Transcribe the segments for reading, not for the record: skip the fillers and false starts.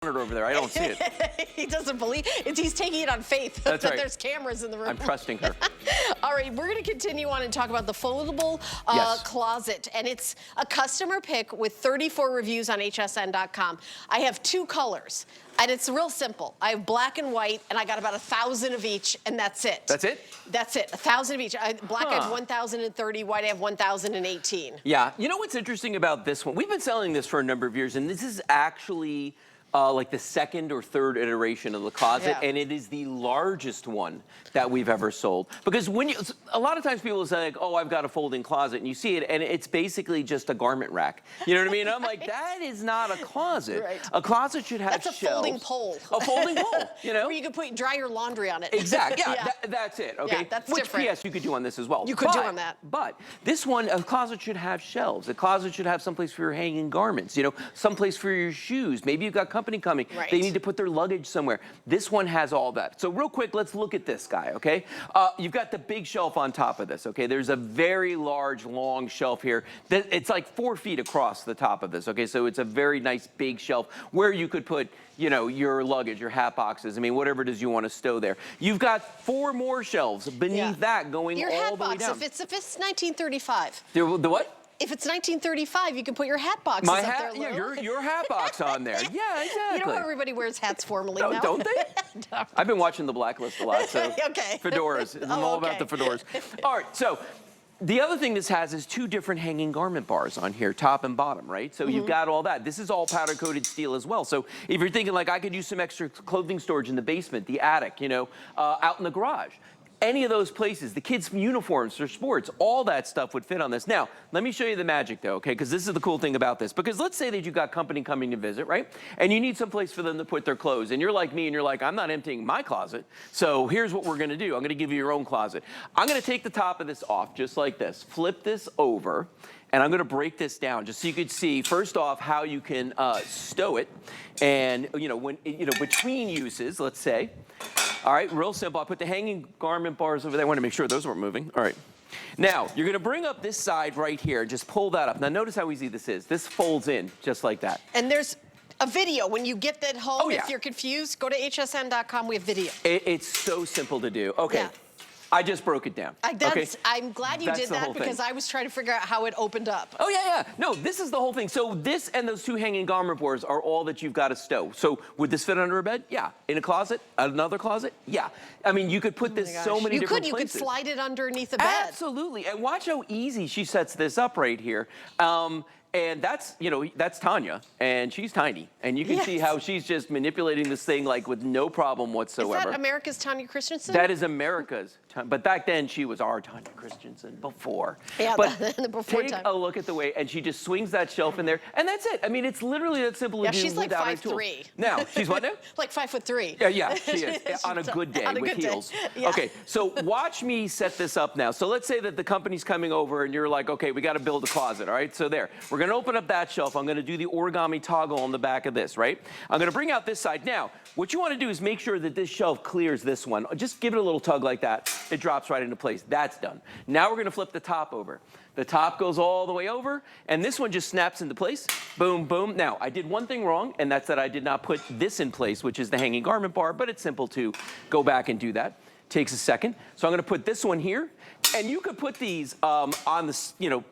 over there. I don't see it. He doesn't believe it. He's taking it on faith That's that right. there's cameras in the room. I'm trusting her. All right, we're going to continue on and talk about the foldable closet. And it's a customer pick with 34 reviews on hsn.com. I have two colors. And it's real simple. I have black and white, and I got about 1,000 of each, and that's it. That's it? That's it. 1,000 of each. Black I have 1,030, white I have 1,018. Yeah. You know what's interesting about this one? We've been selling this for a number of years, and this is actually like the second or third iteration of the closet, and it is the largest one that we've ever sold. Because when a lot of times people say, like, oh, I've got a folding closet, and you see it, and it's basically just a garment rack. You know what I mean? I'm like, that is not a closet. Right. A closet should have That's a shelves. folding pole. A folding pole, you know? Where you can dry your laundry on it. Exactly, that's it, okay? Yeah, that's Which, different. P.S., you could do on this as well. You could do on that. But this one, a closet should have shelves. A closet should have someplace for your hanging garments, you know, someplace for your shoes. Maybe you've got company coming. Right. They need to put their luggage somewhere. This one has all that. So real quick, let's look at this guy, okay? You've got the big shelf on top of this, okay? There's a very large, long shelf here. It's like 4 feet across the top of this, okay? So it's a very nice big shelf where you could put, you know, your luggage, your hat boxes, I mean, whatever it is you want to stow there. You've got 4 more shelves beneath that going your all the way down. If it's 1935. The what? If it's 1935, you can put your hat boxes My up hat, there. yeah, your hat box on there. Yeah, exactly. You know how everybody wears hats formally No, now? don't they? No. I've been watching The Blacklist a lot, so fedoras. I'm all about the fedoras. All right, so the other thing this has is 2 different hanging garment bars on here, top and bottom, right? So you've got all that. This is all powder-coated steel as well. So if you're thinking, like, I could use some extra clothing storage in the basement, the attic, you know, out in the garage, any of those places, the kids' uniforms for sports, all that stuff would fit on this. Now, let me show you the magic though, okay? Because this is the cool thing about this. Because let's say that you've got company coming to visit, right? And you need some place for them to put their clothes. And you're like me and you're like, I'm not emptying my closet. So here's what we're gonna do. I'm gonna give you your own closet. I'm gonna take the top of this off just like this. Flip this over. And I'm gonna break this down just so you could see, first off, how you can stow it. And, you know, when, you know, between uses, let's say. All right, real simple. I put the hanging garment bars over there. I want to make sure those weren't moving. All right. Now, you're going to bring up this side right here. Just pull that up. Now, notice how easy this is. This folds in just like that. And there's a video. When you get that home, if you're confused, go to hsn.com. We have video. It's so simple to do. Okay. I just broke it down. I'm glad you did that because I was trying to figure out how it opened up. Oh, yeah. No, this is the whole thing. So this and those 2 hanging garment bars are all that you've got to stow. So would this fit under a bed? Yeah. In a closet? Another closet? Yeah. I mean, you could put this so many different places. You could slide it underneath the bed. Absolutely. And watch how easy she sets this up right here. And that's, you know, that's Tanya, and she's tiny. And you can see how she's just manipulating this thing like with no problem whatsoever. Is that America's Tanya Christensen? That is America's. But back then, she was our Tanya Christensen before. Yeah, but the before take time. a look at the way, and she just swings that shelf in there, and that's it. I mean, it's literally that simple to do she's like without a tool. 5'3". Now, she's what now? Like 5'3". Yeah, she is. On a good day with heels. Yeah. Okay, so watch me set this up now. So let's say that the company's coming over, and you're like, okay, we got to build a closet, all right? So there, we're going to open up that shelf. I'm going to do the origami toggle on the back of this, right? I'm going to bring out this side. Now, what you want to do is make sure that this shelf clears this one. Just give it a little tug like that. It drops right into place. That's done. Now we're going to flip the top over. The top goes all the way over, and this one just snaps into place. Boom, boom. Now, I did one thing wrong, and that's that I did not put this in place, which is the hanging garment bar, but it's simple to go back and do that. Takes a second. So I'm going to put this one here, and you could put these on the, you know,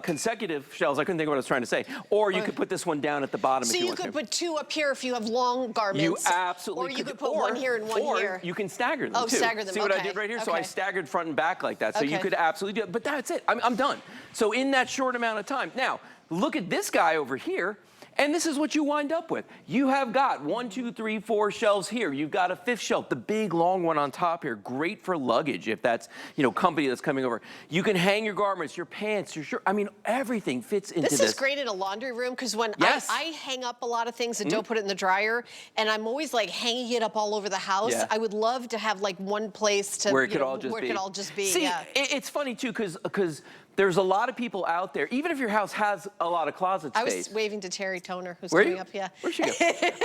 consecutive shelves. I couldn't think of what I was trying to say. Or you could put this one down at the bottom if you want to. So you could put 2 up here if you have long garments. You absolutely Or you could put 1 here and 1 here. Or you can stagger them too. Stagger them. See what I did right here? So I staggered front and back like that. So you could absolutely do it. But that's it. I'm done. So in that short amount of time. Now, look at this guy over here. And this is what you wind up with. You have got 1, 2, 3, 4 shelves here. You've got a 5th shelf, the big long one on top here. Great for luggage if that's, you know, company that's coming over. You can hang your garments, your pants, your shirt. I mean, everything fits into this. This is great in a laundry room because when I hang up a lot of things and don't put it in the dryer, and I'm always like hanging it up all over the house. I would love to have like one place to where it could all just be. It could all just be. See, it's funny too because there's a lot of people out there, even if your house has a lot of closet space. I was waving to Terry Toner, who's Were coming you? up. Yeah. Where'd she go?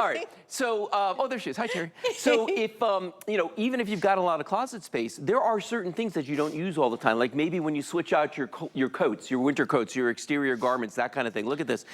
All right. So, oh, there she is. Hi, Terry. So if, you know, even if you've got a lot of closet space, there are certain things that you don't use all the time. Like maybe when you switch out your coats, your winter coats, your exterior garments, that kind of thing. Look at this.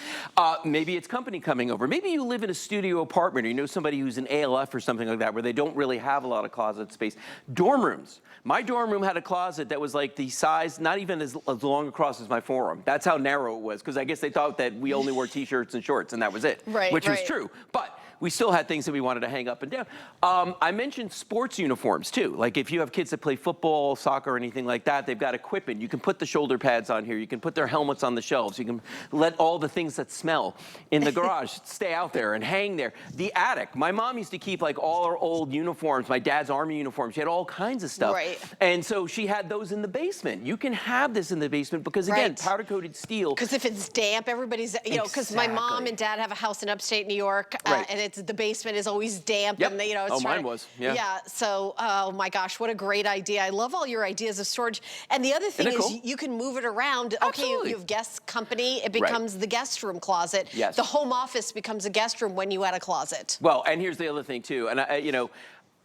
Maybe it's company coming over. Maybe you live in a studio apartment, or you know somebody who's an ALF or something like that, where they don't really have a lot of closet space. Dorm rooms. My dorm room had a closet that was like the size, not even as long across as my forearm. That's how narrow it was, because I guess they thought that we only wore t-shirts and shorts, and that was it. Right, which was true. But we still had things that we wanted to hang up and down. I mentioned sports uniforms too. Like if you have kids that play football, soccer, or anything like that, they've got equipment. You can put the shoulder pads on here. You can put their helmets on the shelves. You can let all the things that smell in the garage stay out there and hang there. The attic. My mom used to keep like all her old uniforms, my dad's Army uniforms. She had all kinds of stuff. Right. And so she had those in the basement. You can have this in the basement because, again, powder-coated steel. Because if it's damp, everybody's, you know, because my mom and dad have a house in upstate New York, and the basement is always damp. Yep. And they, you know, it's mine was. Yeah. Yeah. So, oh my gosh, what a great idea. I love all your ideas of storage. And the other thing is cool? you can move it around. Absolutely. Okay, you have guest company, it becomes the guest room closet. Yes. The home office becomes a guest room when you add a closet. Well, and here's the other thing too, and you know,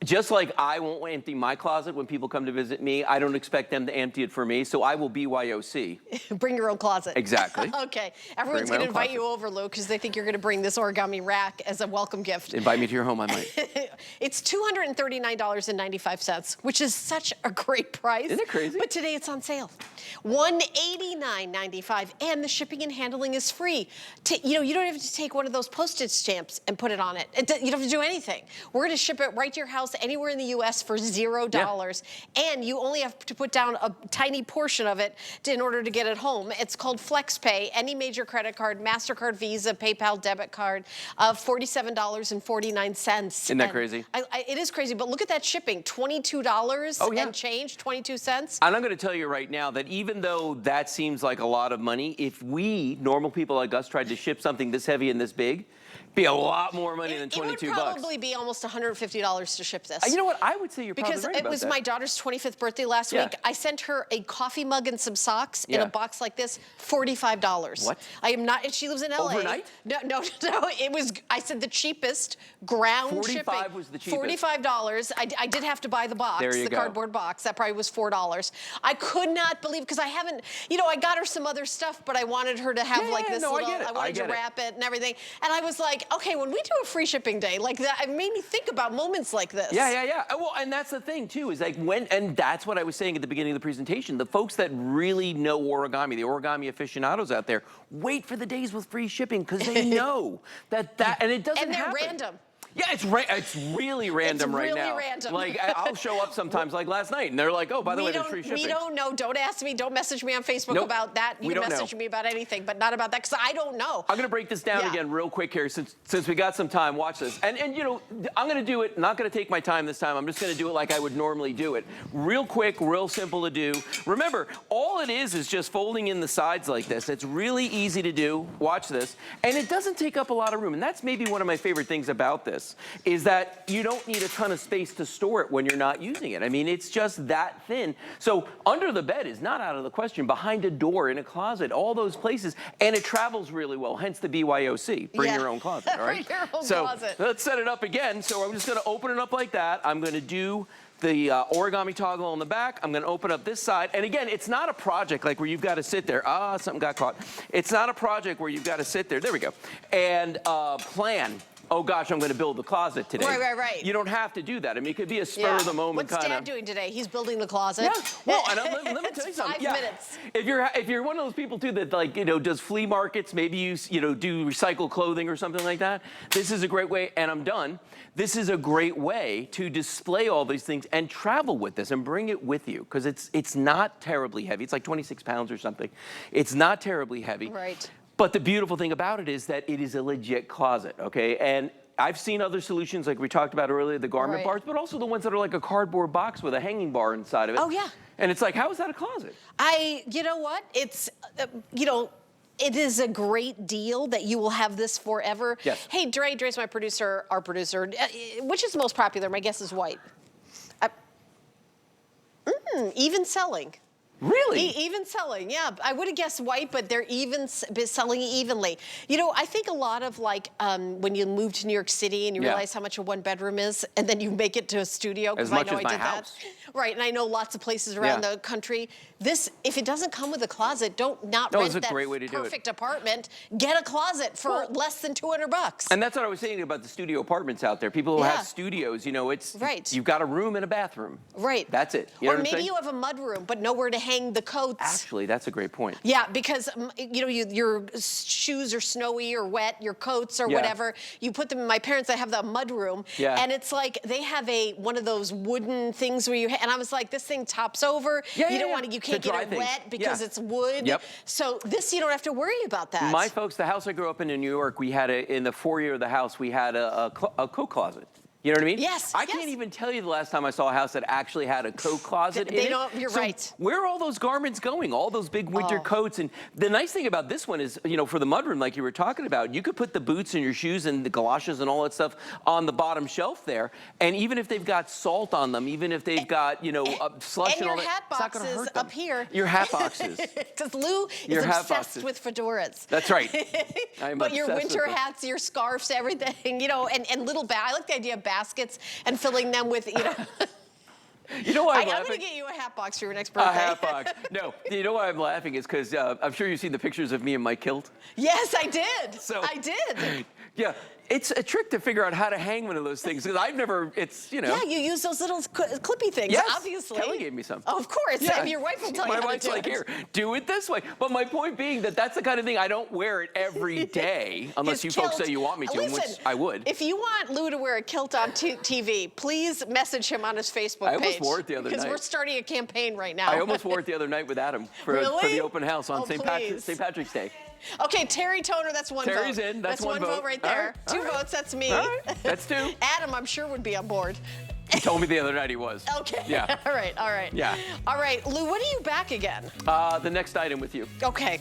just like I won't empty my closet when people come to visit me, I don't expect them to empty it for me, so I will BYOC. Bring your own closet. Exactly. Okay. Everyone's going to invite you over, Lou, because they think you're going to bring this origami rack as a welcome gift. Invite me to your home, I might. It's $239.95, which is such a great price. Isn't it crazy? But today it's on sale. $189.95, and the shipping and handling is free. You know, you don't have to take one of those postage stamps and put it on it. You don't have to do anything. We're going to ship it right to your house anywhere in the U.S. for $0, and you only have to put down a tiny portion of it in order to get it home. It's called FlexPay. Any major credit card, MasterCard, Visa, PayPal, debit card, $47.49. Isn't that crazy? It is crazy, but look at that shipping, $22 and change, 22 cents. And I'm going to tell you right now that even though that seems like a lot of money, if we, normal people like us, tried to ship something this heavy and this big, be a lot more money than 22 bucks. It would bucks. probably be almost $150 to ship this. You know what? I would say you're probably because right it about was that. my daughter's 25th birthday last week. I sent her a coffee mug and some socks in a box like this, $45. What? I am not, and she lives in LA. Overnight? No, it was, I said the cheapest ground shipping. 45 was the cheapest. $45. I did have to buy the box, the cardboard box. That probably was $4. I could not believe, because I haven't, you know, I got her some other stuff, but I wanted her to have like this little, I wanted to wrap it and everything. And I was like, okay, when we do a free shipping day like that, it made me think about moments like this. Yeah. Well, and that's the thing too, is like and that's what I was saying at the beginning of the presentation. The folks that really know origami, the origami aficionados out there, wait for the days with free shipping because they know and it doesn't happen. And they're random. Yeah, it's really random right now. It's really random. Like, I'll show up sometimes, like last night, and they're like, oh, by the way, there's free shipping. We don't know. Don't ask me. Don't message me on Facebook about that. You can message me about anything, but not about that, because I don't know. I'm going to break this down again real quick here, since we got some time. Watch this. And you know, I'm going to do it, not going to take my time this time. I'm just going to do it like I would normally do it. Real quick, real simple to do. Remember, all it is just folding in the sides like this. It's really easy to do. Watch this. And it doesn't take up a lot of room. And that's maybe one of my favorite things about this, is that you don't need a ton of space to store it when you're not using it. I mean, it's just that thin. So under the bed is not out of the question. Behind a door, in a closet, all those places. And it travels really well, hence the BYOC. Bring your own closet, all right? Bring your own closet. Let's set it up again. So I'm just going to open it up like that. I'm going to do the origami toggle on the back. I'm going to open up this side. And again, it's not a project like where you've got to sit there. Something got caught. It's not a project where you've got to sit there. There we go. And plan. Oh gosh, I'm going to build the closet today. Right. You don't have to do that. I mean, it could be a spur of the moment kind of. What's Dad doing today? He's building the closet. Yeah. Well, and let me tell you something. 5 minutes. If you're one of those people too that, like, you know, does flea markets, maybe you do recycle clothing or something like that. This is a great way, and I'm done. This is a great way to display all these things and travel with this and bring it with you, because it's not terribly heavy. It's like 26 pounds or something. It's not terribly heavy. Right. But the beautiful thing about it is that it is a legit closet, okay? And I've seen other solutions like we talked about earlier, the garment bars, but also the ones that are like a cardboard box with a hanging bar inside of it. Oh, yeah. And it's like, how is that a closet? You know what? It's, you know, it is a great deal that you will have this forever. Yes. Hey, Dre's my producer, our producer. Which is most popular? My guess is white. Even selling. Really? Even selling, yeah. I would have guessed white, but they're selling evenly. You know, I think a lot of like when you move to New York City and you realize how much a 1-bedroom is, and then you make it to a studio, because I know I did that. Right, and I know lots of places around the country. This, if it doesn't come with a closet, don't rent that perfect apartment. Get a closet for less than $200. And that's what I was saying about the studio apartments out there. People who have studios, you know, it's you've got a room and a bathroom. Right. That's it. You know or maybe you have a mud room, but nowhere to hang the coats. Actually, that's a great point. Yeah, because you know your shoes are snowy or wet, your coats or whatever. You put them in my parents. I have the mud room, and it's like they have one of those wooden things where and I was like, this thing tops over. You don't want to. You can't get it wet because it's wood. So this you don't have to worry about that. My folks, the house I grew up in New York, we had in the foyer of the house, we had a coat closet. You know what I mean? Yes. I can't even tell you the last time I saw a house that actually had a coat closet in it. You're right. Where are all those garments going? All those big winter coats. And the nice thing about this one is, you know, for the mudroom, like you were talking about, you could put the boots and your shoes and the galoshes and all that stuff on the bottom shelf there. And even if they've got salt on them, even if they've got, you know, slush and all that, hat it's not going to boxes hurt them. up here. Your hat boxes. Because Lou is obsessed with fedoras. That's right. But your winter hats, your scarves, everything, you know, and little I like the idea of baskets and filling them with, you know. You know why I'm laughing? I'm going to get you a hat box for your next birthday. A hat box. No, you know why I'm laughing is because I'm sure you've seen the pictures of me in my kilt. Yes, I did. I did. Yeah, it's a trick to figure out how to hang one of those things because I've never, it's, you know. Yeah, you use those little clippy things, obviously. Kelly gave me some. Oh, of course. Yeah. Your wife will tell you how to do it. My wife's like, here, do it this way. But my point being that that's the kind of thing I don't wear it every day unless you folks say you want me to, which I would. If you want Lou to wear a kilt on TV, please message him on his Facebook page. I almost wore it the other night. Because we're starting a campaign right now. I almost wore it the other night with Adam for the open house on St. Patrick's Day. Okay, Terry Toner, that's one vote. Terry's in, that's one vote right there. Two votes, that's me. All right. That's two. Adam, I'm sure, would be on board. He told me the other night he was. Okay. Yeah. All right. Yeah. All right, Lou, when are you back again? The next item with you. Okay.